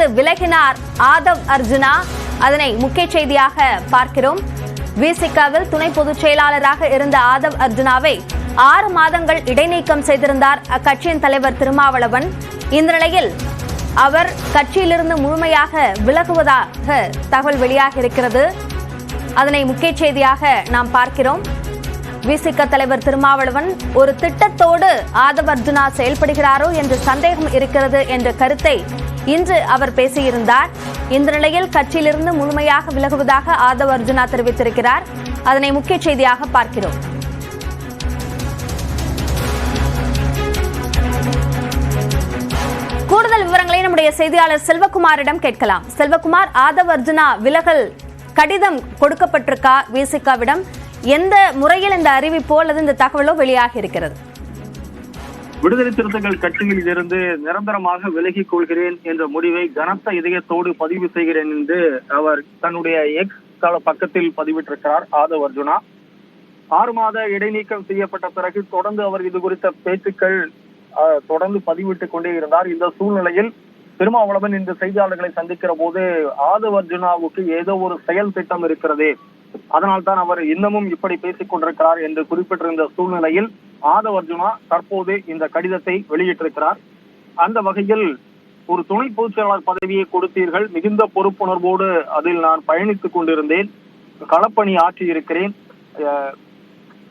விட்டு விலகினார் ஆதவ் அர்ஜுனா. அதனை முக்கிய செய்தியாக பார்க்கிறோம். விசிகாவில் துணை பொதுச் செயலாளராக இருந்த ஆதவ் அர்ஜுனாவை 6 மாதங்கள் இடைநீக்கம் செய்திருந்தார் அக்கட்சியின் தலைவர் திருமாவளவன். இந்த நிலையில் அவர் கட்சியிலிருந்து முழுமையாக விலகுவதாக தகவல் வெளியாக இருக்கிறது. அதனை முக்கிய செய்தியாக நாம் பார்க்கிறோம். விசிக தலைவர் திருமாவளவன் ஒரு திட்டத்தோடு ஆதவ் அர்ஜுனா செயல்படுகிறாரோ என்ற சந்தேகம் இருக்கிறது என்ற கருத்தை இன்று அவர் பேசியிருந்தார். இந்த நிலையில் கட்சியிலிருந்து முழுமையாக விலகுவதாக ஆதவ் அர்ஜுனா தெரிவித்திருக்கிறார். அதனை முக்கிய செய்தியாக பார்க்கிறோம். கூடுதல் விவரங்களை நம்முடைய செய்தியாளர் செல்வகுமாரிடம் கேட்கலாம். செல்வகுமார், ஆதவ் அர்ஜுனா விலகல் கடிதம் கொடுக்கப்பட்டிருக்கா விசிகாவிடம்? எந்த முறையில் இந்த அறிவிப்போ அல்லது இந்த தகவலோ வெளியாகி இருக்கிறது? விடுதலை சிறுத்தைகள் கட்சியில் இருந்து நிரந்தரமாக விலகிக் கொள்கிறேன் என்ற முடிவை கனத்த இதயத்தோடு பதிவு செய்கிறேன் என்று அவர் தன்னுடைய எக்ஸ் தள பக்கத்தில் பதிவிட்டிருக்கிறார் ஆதவ் அர்ஜுனா. 6 மாத இடைநீக்கம் செய்யப்பட்ட பிறகு தொடர்ந்து அவர் இது குறித்த பேச்சுக்கள் தொடர்ந்து பதிவிட்டுக் கொண்டே இருந்தார். இந்த சூழ்நிலையில் திருமாவளவன் இந்த செய்தியாளர்களை சந்திக்கிற போது ஆதவ் அர்ஜுனாவுக்கு ஏதோ ஒரு செயல் திட்டம் இருக்கிறது, அதனால் தான் அவர் இன்னமும் இப்படி பேசிக் கொண்டிருக்கிறார் என்று குறிப்பிட்டிருந்த சூழ்நிலையில் ஆதவ் அர்ஜுனா தற்போது இந்த கடிதத்தை வெளியிட்டிருக்கிறார். அந்த வகையில் ஒரு துணை பொதுச் செயலாளர் பதவியை கொடுத்தீர்கள், மிகுந்த பொறுப்புணர்வோடு அதில் நான் பயணித்துக் கொண்டிருந்தேன், களப்பணி ஆற்றி இருக்கிறேன்,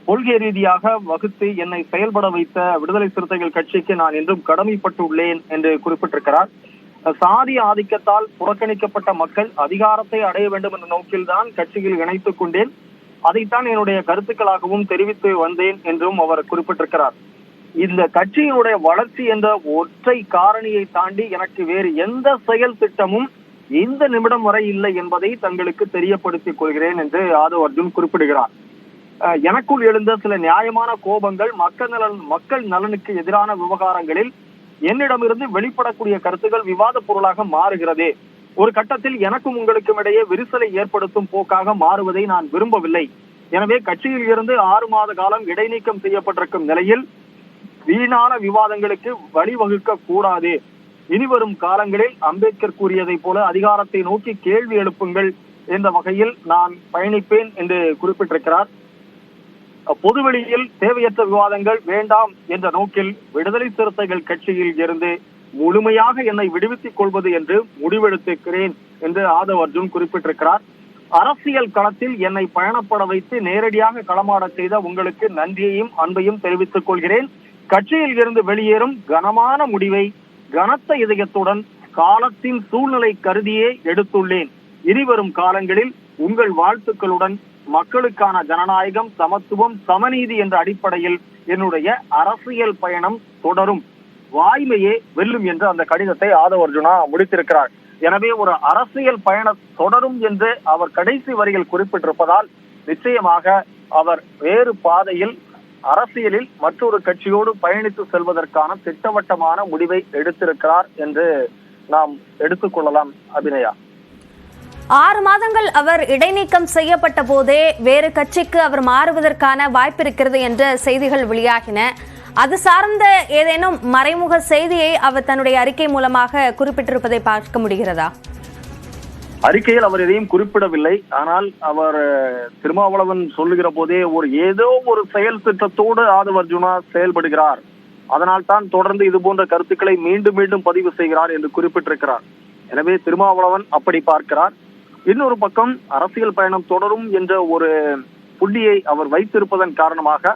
கொள்கை ரீதியாக வகுத்து என்னை செயல்பட வைத்த விடுதலை சிறுத்தைகள் கட்சிக்கு நான் என்றும் கடமைப்பட்டுள்ளேன் என்று குறிப்பிட்டிருக்கிறார். சாதி ஆதிக்கத்தால் புறக்கணிக்கப்பட்ட மக்கள் அதிகாரத்தை அடைய வேண்டும் என்ற நோக்கில்தான் கட்சியில் இணைத்துக் கொண்டேன், அதைத்தான் என்னுடைய கருத்துக்களாகவும் தெரிவித்து வந்தேன் என்றும் அவர் குறிப்பிட்டிருக்கிறார். இந்த கட்சியினுடைய வளர்ச்சி என்ற ஒற்றை காரணியை தாண்டி எனக்கு வேறு எந்த செயல் திட்டமும் இந்த நிமிடம் வரை இல்லை என்பதை தங்களுக்கு தெரியப்படுத்திக் கொள்கிறேன் என்று ஆதவ் அர்ஜுன் குறிப்பிடுகிறார். எனக்குள் எழுந்த சில நியாயமான கோபங்கள் மக்கள் நலனுக்கு எதிரான விவகாரங்களில் என்னிடமிருந்து வெளிப்படக்கூடிய கருத்துக்கள் விவாத பொருளாக மாறுகிறது. ஒரு கட்டத்தில் எனக்கும் உங்களுக்கும் இடையே விரிசலை ஏற்படுத்தும் போக்காக மாறுவதை நான் விரும்பவில்லை. எனவே கட்சியில் இருந்து 6 மாத காலம் இடைநீக்கம் செய்யப்பட்டிருக்கும் நிலையில் வீணான விவாதங்களுக்கு வழிவகுக்க கூடாது. இனிவரும் காலங்களில் அம்பேத்கர் கூறியதை போல அதிகாரத்தை நோக்கி கேள்வி எழுப்புங்கள் என்ற வகையில் நான் பயணிப்பேன் என்று குறிப்பிட்டிருக்கிறார். பொதுவெளியில் தேவையற்ற விவாதங்கள் வேண்டாம் என்ற நோக்கில் விடுதலை சிறுத்தைகள் கட்சியில் இருந்து முழுமையாக என்னை விடுவித்துக் கொள்வது என்று முடிவெடுத்திருக்கிறேன் என்று ஆதவ் அர்ஜுன் குறிப்பிட்டிருக்கிறார். அரசியல் களத்தில் என்னை பயணப்பட வைத்து நேரடியாக களமாட செய்த உங்களுக்கு நன்றியையும் அன்பையும் தெரிவித்துக் கொள்கிறேன். கட்சியில் இருந்து வெளியேறும் கனமான முடிவை கனத்த இதயத்துடன் காலத்தின் சூழ்நிலை கருதியே எடுத்துள்ளேன். இனிவரும் காலங்களில் உங்கள் வாழ்த்துக்களுடன் மக்களுக்கான ஜனநாயகம், சமத்துவம், சமநீதி என்ற அடிப்படையில் என்னுடைய அரசியல் பயணம் தொடரும், வாய்மையே வெல்லும் என்று அந்த கடிதத்தை ஆதவ் அர்ஜுனா முடித்திருக்கிறார். எனவே ஒரு அரசியல் பயணம் தொடரும் என்று அவர் கடைசி வரியில் குறிப்பிட்டிருப்பதால் நிச்சயமாக அவர் வேறு பாதையில் அரசியலில் மற்றொரு கட்சியோடு பயணித்து செல்வதற்கான திட்டவட்டமான முடிவை எடுத்திருக்கிறார் என்று நாம் எடுத்துக்கொள்ளலாம். அபிநயா, 6 மாதங்கள் அவர் இடைநீக்கம் செய்யப்பட்ட போதே வேறு கட்சிக்கு அவர் மாறுவதற்கான வாய்ப்பு இருக்கிறது என்ற செய்திகள் வெளியாகின. அது சார்ந்த ஏதேனும் மறைமுக செய்தியை அவர் தன்னுடைய அறிக்கை மூலமாக குறிப்பிட்டிருப்பதை பார்க்க முடிகிறதா? அறிக்கையில் அவர் எதையும் குறிப்பிடவில்லை. ஆனால் அவர் திருமாவளவன் சொல்லுகிற போதே ஏதோ ஒரு செயல் திட்டத்தோடு ஆதவ் அர்ஜுனா செயல்படுகிறார், அதனால் தான் தொடர்ந்து இது போன்ற கருத்துக்களை மீண்டும் மீண்டும் பதிவு செய்கிறார் என்று குறிப்பிட்டிருக்கிறார். எனவே திருமாவளவன் அப்படி பார்க்கிறார். இன்னொரு பக்கம் அரசியல் பயணம் தொடரும் என்ற ஒரு புள்ளியை அவர் வைத்திருப்பதன் காரணமாக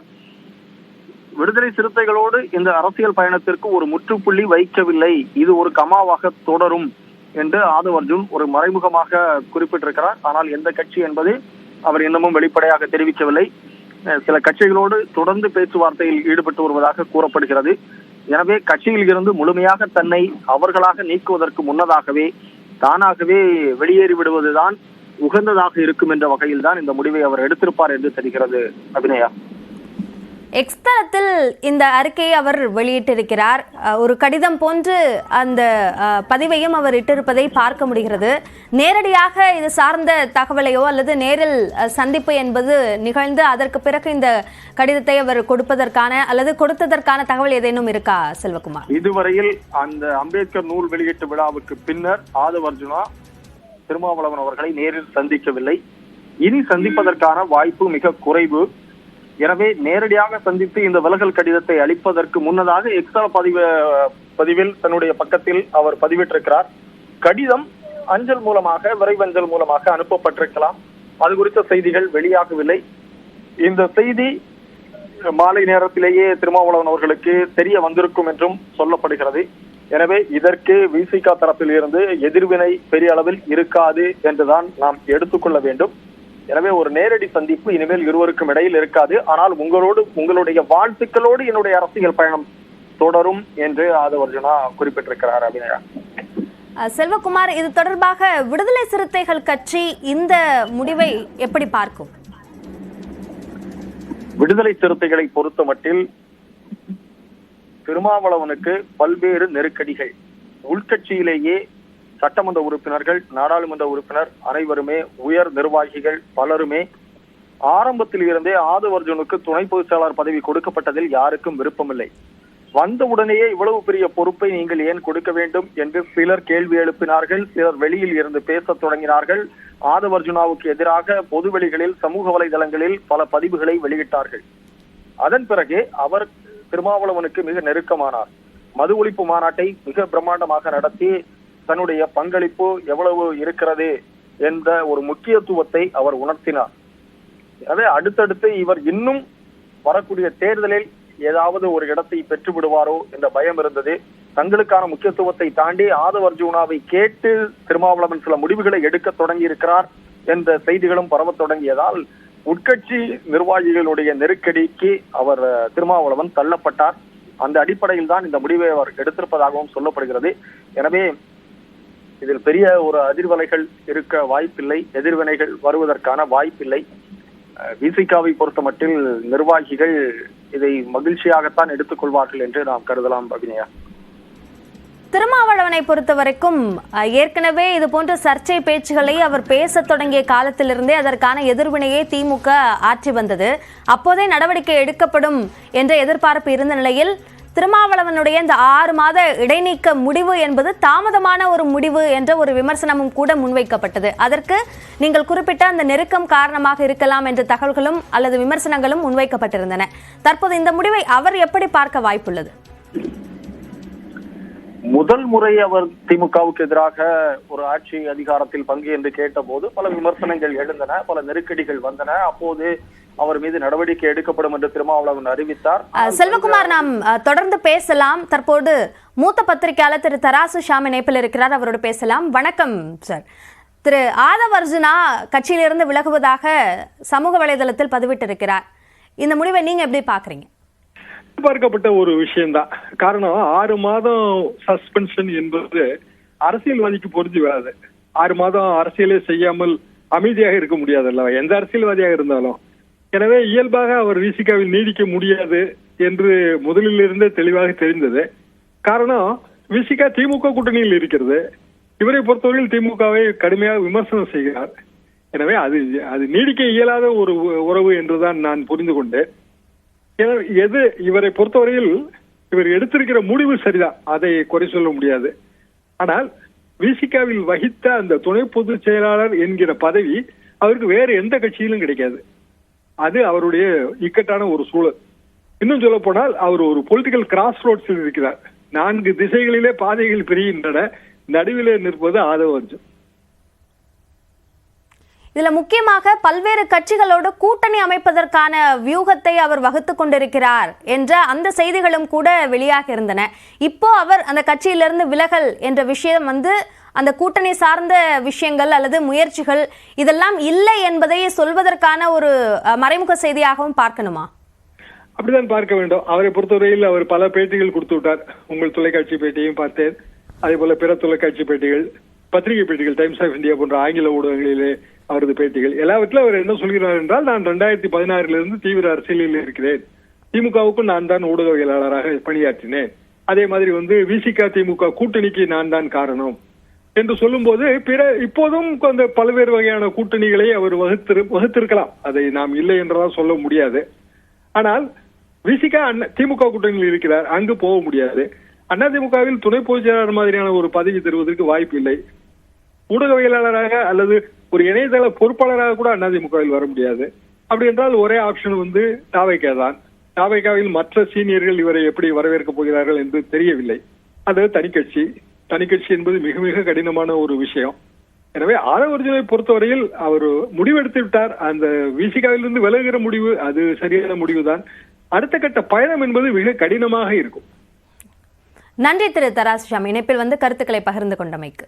விடுதலை சிறுத்தைகளோடு இந்த அரசியல் பயணத்திற்கு ஒரு முற்றுப்புள்ளி வைக்கவில்லை, இது ஒரு கமாவாக தொடரும் என்று ஆதவ் அர்ஜுன் ஒரு மறைமுகமாக குறிப்பிட்டிருக்கிறார். ஆனால் எந்த கட்சி என்பது அவர் இன்னமும் வெளிப்படையாக தெரிவிக்கவில்லை. சில கட்சிகளோடு தொடர்ந்து பேச்சுவார்த்தையில் ஈடுபட்டு வருவதாக கூறப்படுகிறது. எனவே கட்சியில் இருந்து முழுமையாக தன்னை அவர்களாக நீக்குவதற்கு முன்னதாகவே தானாகவே வெளியேறி விடுவதுதான் உகந்ததாக இருக்கும் என்ற வகையில் தான் இந்த முடிவை அவர் எடுத்திருப்பார் என்று தெரிகிறது. அபிநயா, எக்ஸ் தளத்தில் இந்த அறிக்கையை அவர் வெளியிட்டிருக்கிறார். ஒரு கடிதம் போன்று அந்த பதிவையும் அவர் இட்டிருப்பதை பார்க்க முடிகிறது. நேரடியாக இது சார்ந்த தகவலையோ அல்லது நேரில் சந்திப்பு என்பது நிகழ்ந்து அதற்கு பிறகு இந்த கடிதத்தை அவர் கொடுப்பதற்கான அல்லது கொடுத்ததற்கான தகவல் ஏதேனும் இருக்கா செல்வகுமார்? இதுவரையில் அந்த அம்பேத்கர் நூல் வெளியீட்டு விழாவுக்கு பின்னர் ஆதவ் அர்ஜுனா திருமாவளவன் அவர்களை நேரில் சந்திக்கவில்லை. இனி சந்திப்பதற்கான வாய்ப்பு மிக குறைவு. எனவே நேரடியாக சந்தித்து இந்த விலகல் கடிதத்தை அளிப்பதற்கு முன்னதாக எக்ஸ்தல பதிவில் தன்னுடைய பக்கத்தில் அவர் பதிவிட்டிருக்கிறார். கடிதம் அஞ்சல் மூலமாக, விரைவஞ்சல் மூலமாக அனுப்பப்பட்டிருக்கலாம். அது குறித்த செய்திகள் வெளியாகவில்லை. இந்த செய்தி மாலை நேரத்திலேயே திருமாவளவன் அவர்களுக்கு தெரிய வந்திருக்கும் என்றும் சொல்லப்படுகிறது. எனவே இதற்கு விசிக தரப்பில் இருந்து எதிர்வினை பெரிய அளவில் இருக்காது என்றுதான் நாம் எடுத்துக்கொள்ள வேண்டும். எனவே ஒரு நேரடி சந்திப்பு இனிமேல் இருவருக்கும் இடையில் இருக்காது. ஆனால் உங்களுடைய வாழ்த்துக்களோடு என்னுடைய அரசியல் பயணம் தொடரும் என்று ஆதவ் அர்ஜுனா குறிப்பிட்டிருக்கிறார். அபிநயா செல்வகுமார், இது தொடர்பாக விடுதலை சிறுத்தைகள் கட்சி இந்த முடிவை எப்படி பார்க்கும்? விடுதலை சிறுத்தைகளை பொறுத்த மட்டில் திருமாவளவனுக்கு பல்வேறு நெருக்கடிகள், உள்கட்சியிலேயே சட்டமன்ற உறுப்பினர்கள், நாடாளுமன்ற உறுப்பினர் அனைவருமே, உயர் நிர்வாகிகள் பலருமே ஆரம்பத்தில் இருந்தே ஆதவ் அர்ஜுனுக்கு துணை பொதுச் செயலாளர் பதவி கொடுக்கப்பட்டதில் யாருக்கும் விருப்பமில்லை. வந்தவுடனேயே இவ்வளவு பெரிய பொறுப்பை நீங்கள் ஏன் கொடுக்க வேண்டும் என்று சிலர் கேள்வி எழுப்பினார்கள். சிலர் வெளியில் இருந்து பேசத் தொடங்கினார்கள். ஆதவ் அர்ஜுனாவுக்கு எதிராக பொதுவெளிகளில், சமூக வலைதளங்களில் பல பதிவுகளை வெளியிட்டார்கள். அதன் பிறகு அவர் திருமாவளவனுக்கு மிக நெருக்கமானார். மது ஒழிப்பு மாநாட்டை மிக பிரம்மாண்டமாக நடத்தி தன்னுடைய பங்களிப்பு எவ்வளவு இருக்கிறது என்ற ஒரு முக்கியத்துவத்தை அவர் உணர்த்தினார். எனவே அடுத்தடுத்து இவர் இன்னும் வரக்கூடிய தேர்தலில் ஏதாவது ஒரு இடத்தை பெற்று விடுவாரோ என்ற பயம் இருந்தது. தங்களுக்கான முக்கியத்துவத்தை தாண்டி ஆதவ் அர்ஜுனாவை கேட்டு திருமாவளவன் சில முடிவுகளை எடுக்க தொடங்கி இருக்கிறார் என்ற செய்திகளும் பரவத் தொடங்கியதால் உட்கட்சி நிர்வாகிகளுடைய நெருக்கடிக்கு அவர் திருமாவளவன் தள்ளப்பட்டார். அந்த அடிப்படையில் தான் இந்த முடிவை அவர் எடுத்திருப்பதாகவும் சொல்லப்படுகிறது. எனவே இதில் பெரிய ஒரு அதிர்வலைகள் இருக்க வாய்ப்பில்லை, எதிர்வினைகள் வருவதற்கான வாய்ப்பில்லை. விசிகாவை பொறுத்த மட்டில் நிர்வாகிகள் இதை மகிழ்ச்சியாகத்தான் எடுத்துக்கொள்வார்கள் என்று நாம் கருதலாம். அபிநயா, திருமாவளவனை பொறுத்த வரைக்கும் ஏற்கனவே இது போன்ற சர்ச்சை பேச்சுகளை அவர் பேச தொடங்கிய காலத்திலிருந்தே அதற்கான எதிர்வினையை திமுக ஆற்றி வந்தது. அப்போதே நடவடிக்கை எடுக்கப்படும் என்ற எதிர்பார்ப்பு இருந்த நிலையில் திருமாவளவனுடைய இந்த 6 மாத இடைநீக்க முடிவு என்பது தாமதமான ஒரு முடிவு என்ற ஒரு விமர்சனமும் கூட முன்வைக்கப்பட்டது. அதற்கு நீங்கள் குறிப்பிட்ட அந்த நெருக்கம் காரணமாக இருக்கலாம் என்ற தகவல்களும் அல்லது விமர்சனங்களும் முன்வைக்கப்பட்டிருந்தன. தற்போது இந்த முடிவை அவர் எப்படி பார்க்க வாய்ப்புள்ளது? முதல் முறை அவர் திமுகவுக்கு எதிராக ஒரு ஆட்சி அதிகாரத்தில் பங்கு என்று கேட்டபோது பல விமர்சனங்கள் எழுந்தன, பல நெருக்கடிகள் வந்தன. அப்போது அவர் மீது நடவடிக்கை எடுக்கப்படும் என்று திருமாவளவன் அறிவித்தார். செல்வகுமார், நாம் தொடர்ந்து பேசலாம். தற்போது மூத்த பத்திரிகையாளர் திரு தராசு ஷாம் இணைப்பில் இருக்கிறார், அவரோடு பேசலாம். வணக்கம் சார். திரு ஆதவ் அர்ஜுனா கட்சியிலிருந்து விலகுவதாக சமூக வலைதளத்தில் பதிவிட்டிருக்கிறார். இந்த முடிவை நீங்க எப்படி பாக்குறீங்க? எதிர்பார்க்கப்பட்ட ஒரு விஷயம்தான். காரணம் 6 மாதம் சஸ்பென்ஷன் என்பது அரசியல்வாதிக்கு பொருந்தி வராது. 6 மாதம் அரசியலே செய்யாமல் அமைதியாக இருக்க முடியாதல்ல எந்த அரசியல்வாதியாக இருந்தாலும். எனவே இயல்பாக அவர் விசிகாவில் நீடிக்க முடியாது என்று முதலிலிருந்தே தெளிவாக தெரிந்தது. காரணம், விசிகா திமுக கூட்டணியில் இருக்கிறது. இவரை பொறுத்தவரையில் திமுகவை கடுமையாக விமர்சனம் செய்கிறார். எனவே அது நீடிக்க இயலாத ஒரு உறவு என்றுதான் நான் புரிந்து கொண்டேன். எது இவரை பொறுத்தவரையில் இவர் எடுத்திருக்கிற முடிவு சரிதான், அதை குறை சொல்ல முடியாது. ஆனால் விசிகாவில் வகித்த அந்த துணை பொதுச் செயலாளர் என்கிற பதவி அவருக்கு வேறு எந்த கட்சியிலும் கிடைக்காது. அது அவருடைய இக்கட்டான ஒரு சூழல். இன்னும் சொல்ல போனால் அவர் ஒரு பொலிட்டிக்கல் கிராஸ் ரோட்ஸில் இருக்கிறார். 4 திசைகளிலே பாதைகள் பிரிகின்றன, நடுவிலே நிற்பது ஆதவ் அர்ஜுன். இதுல முக்கியமாக பல்வேறு கட்சிகளோடு கூட்டணி அமைப்பதற்கான வியூகத்தை அவர் வகுத்துக் கொண்டிருக்கிறார் என்ற அந்த செய்திகளும் கூட வெளியாக இருந்தன. இப்போ அவர் அந்த கட்சியிலிருந்து விலகல் என்ற விஷயம் அந்த கூட்டணி சார்ந்த விஷயங்கள் அல்லது முயற்சிகள் இதெல்லாம் இல்லை என்பதை சொல்வதற்கான ஒரு மறைமுக செய்தியாகவும் பார்க்கணுமா? அப்படிதான் பார்க்க வேண்டும். அவரை பொறுத்தவரையில் அவர் பல பேட்டிகள் கொடுத்து விட்டார். உங்கள் தொலைக்காட்சி பேட்டியையும் பார்த்தேன், அதே போல பிற தொலைக்காட்சி பேட்டிகள், பத்திரிகை பேட்டிகள், டைம்ஸ் ஆஃப் இந்தியா போன்ற ஆங்கில ஊடகங்களிலே அவரது பேட்டிகள் எல்லாவற்றிலும் அவர் என்ன சொல்கிறார் என்றால், நான் 2016 தீவிர அரசியலில் இருக்கிறேன், திமுகவுக்கும் நான் தான் ஊடகவியலாளராக பணியாற்றினேன். அதே மாதிரி விசிக திமுக கூட்டணிக்கு நான் தான் காரணம் என்று சொல்லும்போது இப்போதும் அந்த பல்வேறு வகையான கூட்டணிகளை அவர் வகுத்திருக்கலாம். அதை நாம் இல்லை என்றெல்லாம் சொல்ல முடியாது. ஆனால் விசிக திமுக கூட்டணியில் இருக்கிறார், அங்கு போக முடியாது. அதிமுகவில் துணை பொதுச் செயலாளர் மாதிரியான ஒரு பதவி தருவதற்கு வாய்ப்பு இல்லை. ஊடகவியலாளராக அல்லது ஒரு இணையதள பொறுப்பாளராக கூட அதிமுகவில் வர முடியாது. அப்படி என்றால் ஒரே ஆப்ஷன் தாவேகா தான். தாவேகாவில் மற்ற சீனியர்கள் இவரை எப்படி வரவேற்கப் போகிறார்கள் என்று தெரியவில்லை. அது தனிக்கட்சி என்பது மிக மிக கடினமான ஒரு விஷயம். எனவே ஆதவ் அர்ஜுனை பொறுத்தவரையில் அவர் முடிவெடுத்து விட்டார். அந்த விசிகாவிலிருந்து விலகுகிற முடிவு அது சரியான முடிவுதான். அடுத்த கட்ட பயணம் என்பது மிக கடினமாக இருக்கும். நன்றி திரு தராசு ஷாம், இணைப்பில் கருத்துக்களை பகிர்ந்து கொண்டமைக்கு.